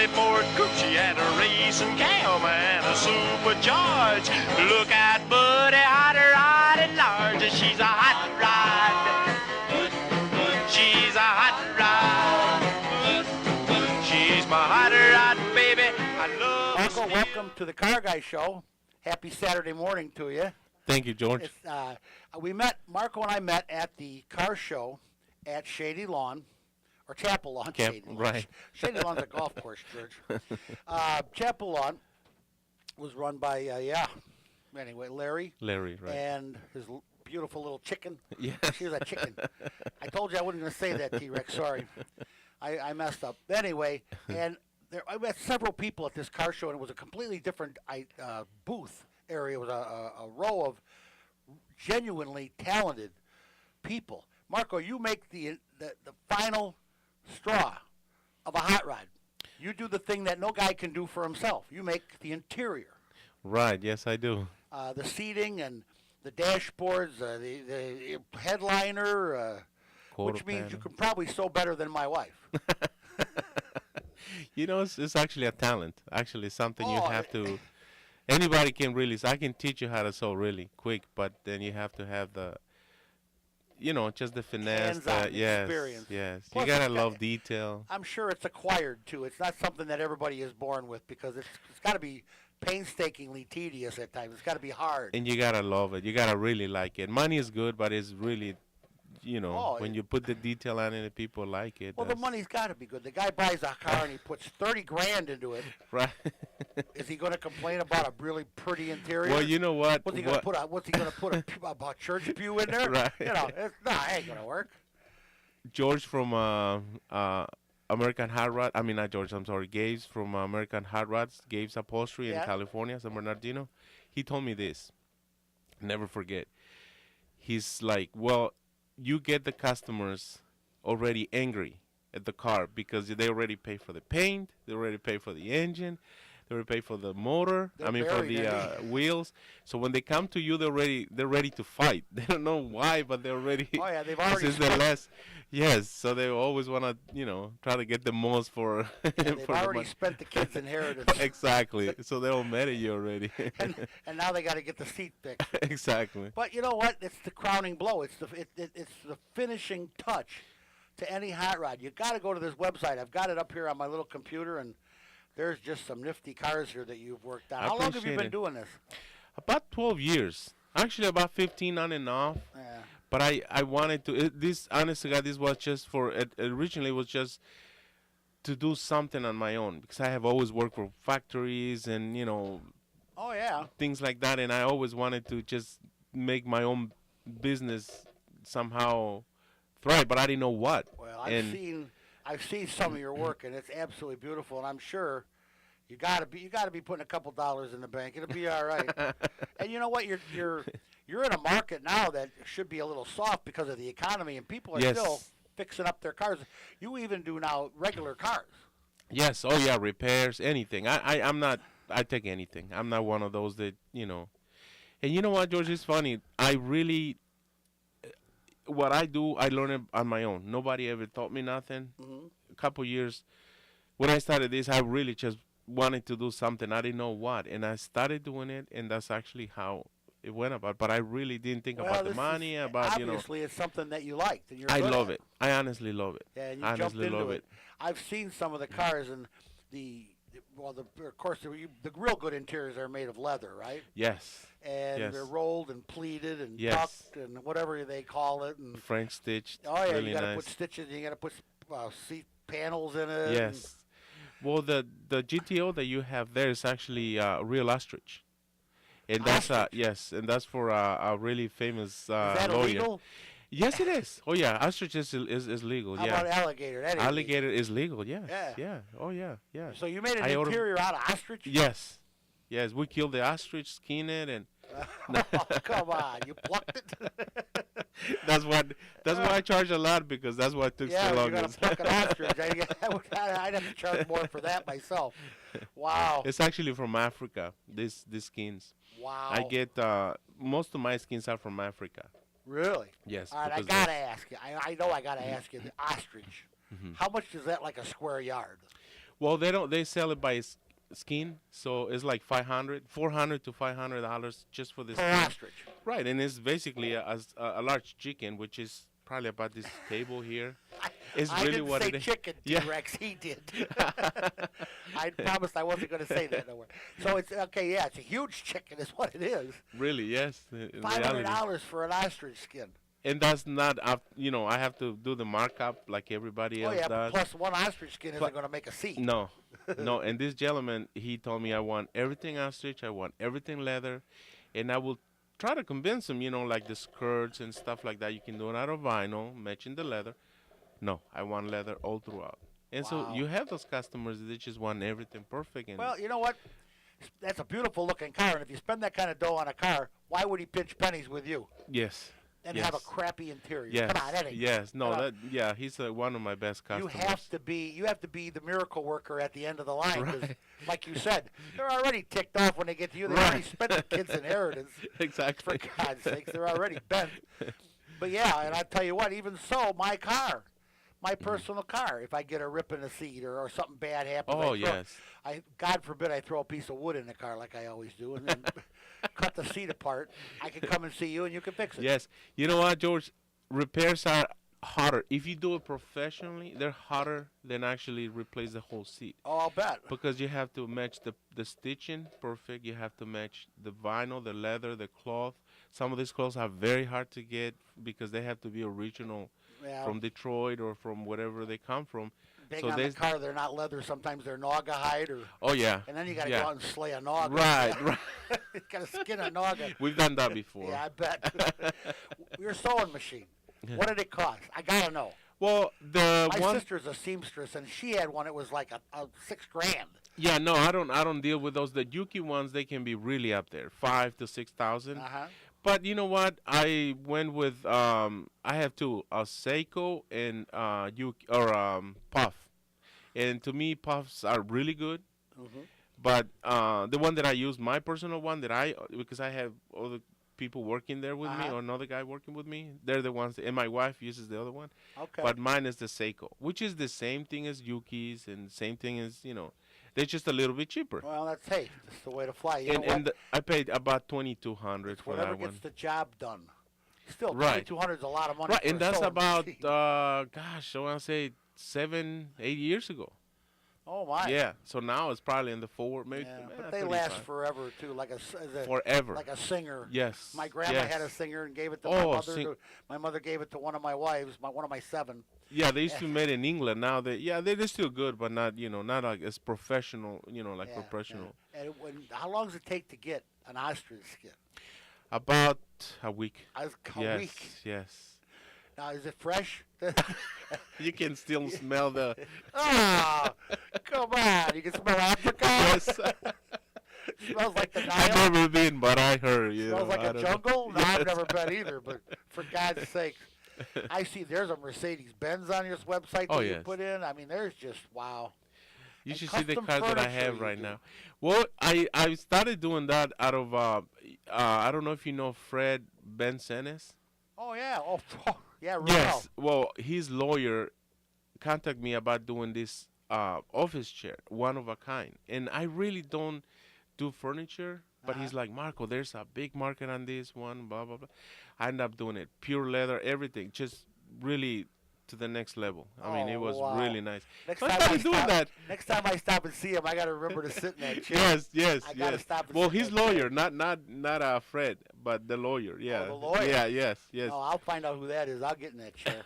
Charlie Ford coupe. She had a racing cam and a supercharged. Look at Buddy, hot rod at large. She's a hot rod. She's a hot rod. She's my hot rod, baby. I love Marco, welcome to the Carguy Show. Happy Saturday morning to you. Thank you, George. Marco and I met at the car show at Shady Lawn, or Chapel Lawn. Shady Lawn. Right. Shady Lawn's a golf course, George. Chapel Lawn was run by, anyway, Larry. Larry, right. And his beautiful little chicken. Yeah. She was a chicken. I told you I wasn't going to say that, T-Rex. Sorry. I messed up. Anyway, and I met several people at this car show, and it was a completely different booth area. It was a row of genuinely talented people. Marco, you make the final straw of a hot rod. You do the thing that no guy can do for himself. You make the interior. Right, yes, I do. The seating and the dashboards, the headliner, which means you can probably sew better than my wife. You know, it's actually a talent. Actually, something you have to. Anybody can really. I can teach you how to sew really quick, but then you have to have the. You know, just the finesse. Yes, experience. yes. Plus, you gotta love detail. I'm sure it's acquired too. It's not something that everybody is born with because it's got to be painstakingly tedious at times. It's got to be hard. And you gotta love it. You gotta really like it. Money is good, but it's really. You know, when you put the detail on it, people like it. Well, the money's got to be good. The guy buys a car and he puts $30,000 into it. Right. Is he going to complain about a really pretty interior? Well, you know what? What's he going to put a church pew in there? Right. You know, it ain't going to work. George from American Hot Rod. I mean, not George. I'm sorry. Gabe's from American Hot Rods. Gabe's Upholstery in California, San Bernardino. He told me this. Never forget. He's like, well, you get the customers already angry at the car because they already pay for the paint, they already pay for the engine, they already pay for the motor. For the wheels. So when they come to you, they're ready to fight. They don't know why, but they're ready. Oh yeah, they've already. This is the last. Yes, so they always want to, try to get the most for. They've already spent the kid's inheritance. Exactly. So they're all mad at you already. and now they got to get the seat fixed. Exactly. But you know what? It's the crowning blow. It's the finishing touch to any hot rod. You got to go to this website. I've got it up here on my little computer, and there's just some nifty cars here that you've worked on. How long have you been doing this? About 12 years. Actually, about 15 on and off. Yeah. But I wanted to. This, honestly, God, this was just for. Originally, it was just to do something on my own because I have always worked for factories and Oh yeah. things like that, and I always wanted to just make my own business somehow thrive, but I didn't know what. Well, I've seen some of your work, and it's absolutely beautiful, and I'm sure. You gotta be putting a couple dollars in the bank. It'll be all right. And you know what? You're in a market now that should be a little soft because of the economy, and people are still fixing up their cars. You even do now regular cars. Yes. Oh yeah. Repairs, anything. I'm not. I take anything. I'm not one of those that And you know what, George? It's funny. I really. What I do, I learn it on my own. Nobody ever taught me nothing. Mm-hmm. A couple years. When I started this, I really just wanted to do something. I didn't know what, and I started doing it, and that's actually how it went about. But I really didn't think about the money. Obviously, it's something that you liked, and I love it. I honestly love it. Yeah, and you jumped into it. I've seen some of the cars, and of course, the real good interiors are made of leather, right? Yes. And they're rolled and pleated and tucked and whatever they call it. And French stitched. Oh yeah, really you got to nice. put stitches. You got to put seat panels in it. Yes. Well, the GTO that you have there is actually real ostrich, and that's and that's for a really famous lawyer. Is that illegal? Yes, it is. Oh yeah, ostrich is legal. How about alligator? Alligator is legal. Yeah. Yeah. Oh yeah. Yeah. So you made an interior out of ostrich? Yes. Yes, we killed the ostrich, skinned it, and. Oh, come on, you plucked it. That's why I charge a lot because that's what took so long. Yeah, you got to pluck an ostrich. I'd have to charge more for that myself. Wow. It's actually from Africa. These skins. Wow. I get most of my skins are from Africa. Really? Yes. All right, I gotta ask you. I know I gotta ask you. The ostrich. Mm-hmm. How much is that, like a square yard? Well, they don't. They sell it by skin, so it's like 400 to $500 just for the Per skin. ostrich. Right, and it's basically a large chicken, which is probably about this table here. It's I really didn't what say it is. chicken, Yeah. T-Rex. He did. I promised I wasn't going to say that nowhere. So it's okay. Yeah, it's a huge chicken, is what it is. Really, yes. In reality. $500 for an ostrich skin. And that's not, I have to do the markup like everybody Oh else yeah, does. plus one ostrich skin Pl- isn't going to make a seat. No, no. And this gentleman, he told me I want everything ostrich, I want everything leather, and I will try to convince him, like the skirts and stuff like that. You can do it out of vinyl, matching the leather. No, I want leather all throughout. And so Wow. you have those customers that just want everything perfect. And Well, you know what? That's a beautiful looking car, and if you spend that kind of dough on a car, why would he pinch pennies with you yes. and yes. have a crappy interior? Yes. Come on, that ain't yes. No, come on. he's one of my best You customers. have to be the miracle worker at the end of the line, 'cause Right. like you said, they're already ticked off when they get to you. They Right. already spent the kid's inheritance. Exactly. For God's sakes, they're already bent. But yeah, and I tell you what, even so, my car, my personal car, if I get a rip in the seat or something bad happens, Oh, yes. God forbid I throw a piece of wood in the car like I always do, and then cut the seat apart. I can come and see you, and you can fix it. Yes. You know what, George? Repairs are harder. If you do it professionally, they're harder than actually replace the whole seat. Oh, I'll bet. Because you have to match the stitching perfect. You have to match the vinyl, the leather, the cloth. Some of these clothes are very hard to get because they have to be original Yeah. from Detroit or from wherever they come from. Being so on the there's- car, they're not leather. Sometimes they're naga hide, Oh, yeah. and then you got to yeah. go out and slay a naga. Right, right. You got to skin a naga. We've done that before. Yeah, I bet. Your sewing machine. What did it cost? I gotta know. Well, the My one. sister's a seamstress, and she had one. It was like a $6,000. Yeah, no, I don't deal with those. The Yuki ones, they can be really up there, 5,000 to 6,000. Uh-huh. But you know what? I went with I have two, Seiko and Yuki or Puff, and to me, Puffs are really good. Mm-hmm. But the one that I use, my personal one because I have other people working there with me Uh-huh. or another guy working with me, they're the ones, and my wife uses the other one. Okay. But mine is the Seiko, which is the same thing as Yuki's and same thing as they're just a little bit cheaper. Well, that's the way to fly. You know And what? I paid about $2,200 for Whatever that one. gets the job done. Still, Right. $2,200 is a lot of money. Right, for and a that's sewing about machine. I want to say 7-8 years ago. Oh my. Yeah, so now it's probably in the forward, maybe. Yeah, eh, but they last 35. forever too, like Forever. like a singer. Yes. My grandma yes. had a singer and gave it to Oh, my mother. sing- My mother gave it to one of my wives, one of my 7. Yeah, they used to be made in England. Now they're still good, but not not like as professional. Like Yeah, professional. yeah. And how long does it take to get an ostrich skin? About a week. A yes. week. Yes. Now, is it fresh? You can still smell the. Oh, come on. You can smell Africa. Yes. Smells like the Nile. I've never been, but I heard. Smells like I a don't know. jungle? No, I've Yes. never been either, but for God's sake. I see there's a Mercedes-Benz on your website that Oh, you yes. put in. I mean, there's just, wow. You And should see the custom cars that I furniture have you right do. now. Well, I started doing that out of I don't know if you know Fred Bensenes. Oh, yeah. Oh, yeah, real Yes. Well, his lawyer contacted me about doing this office chair, one of a kind, and I really don't do furniture. But he's like, Marco, there's a big market on this one, blah blah blah. I ended up doing it, pure leather, everything, just really to the next level. I mean, it Oh, was wow. really nice. Next So I time started doing that. Next time I stop and see him, I got to remember to sit in that chair. Yes, yes, I gotta yes. stop and Well, sit in his that chair. lawyer, not Fred, but the lawyer. Yeah. the lawyer? Yeah, yes, yes. Oh, I'll find out who that is. I'll get in that chair.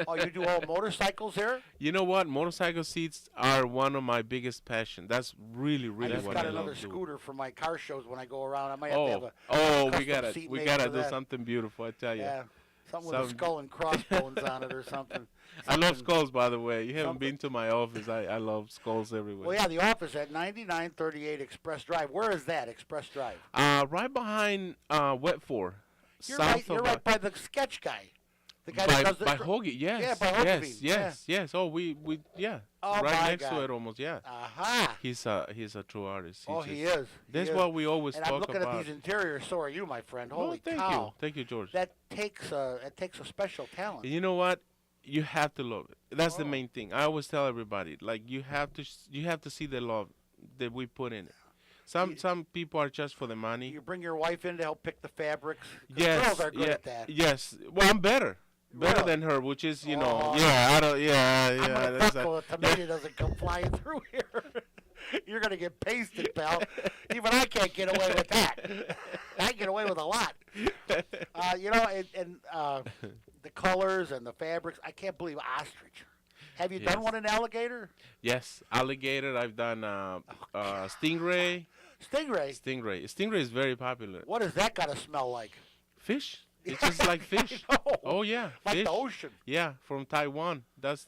Oh, you do all motorcycles here? You know what? Motorcycle seats are one of my biggest passion. That's really, really I just what got I another love doing. scooter for my car shows when I go around. I might have to have Oh, a we gotta seat we made gotta for do that. something beautiful. I tell you. Yeah, something with a Some- skull and crossbones on it or something. I love Something- skulls, by the way. You haven't something- been to my office. I love skulls everywhere. Well, yeah, the office at 9938 Express Drive. Where is that, Express Drive? Right behind Wet 4. You're south right. You're of right by the sketch guy. The guy that does the by Hoagie, yes. Yeah, by yes, Hoagie, yes, yes. Oh, we yeah. Oh, right my next God. to it almost, yeah. Aha. He's a true artist. Oh, he is. That's He is. what we always And talk I'm looking about. at these interiors. So are you, my friend. Oh, Holy thank cow. you. Thank you, George. That takes a special talent. You know what? You have to love it. That's the Oh. main thing. I always tell everybody, like you have to see the love that we put in it. Some people are just for the money. You bring your wife in to help pick the fabrics. 'Cause Yes, girls are good yeah, at that. yes. Well, I'm better Really? than her, which is you know, Oh. yeah, I don't, yeah, I'm yeah. gonna That's buckle a tomato doesn't come flying through here. You're gonna get pasted, pal. Even I can't get away with that. I get away with a lot. You know, and the colors and the fabrics. I can't believe ostrich. Have you Yes. done one in alligator? Yes, alligator. I've done stingray. Stingray. Stingray is very popular. What does that gotta smell like? Fish. It's just like fish. I know. Oh yeah, Like fish. the ocean. Yeah, from Taiwan. That's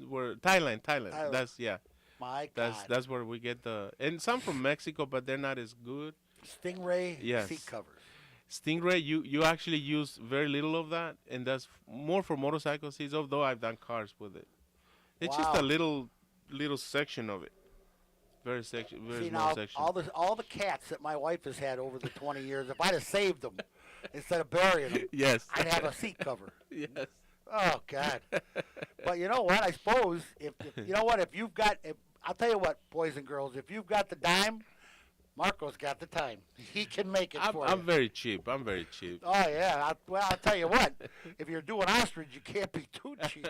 where Thailand. Thailand. That's yeah. My God. That's where we get and some from Mexico, but they're not as good. Stingray Yes. seat covers. Stingray, you actually use very little of that, and that's more for motorcycle seats. Although I've done cars with it, it's just Wow. a little section of it. Very See small now, section. all the cats that my wife has had over the 20 years, if I'd have saved them instead of burying them, Yes. I'd have a seat cover. Yes. Oh God! But you know what? I suppose if you know what, if you've got, I'll tell you what, boys and girls, if you've got the dime, Marco's got the time. He can make it for I'm you. very cheap. I'm very cheap. Oh yeah. Well, I'll tell you what. If you're doing ostrich, you can't be too cheap.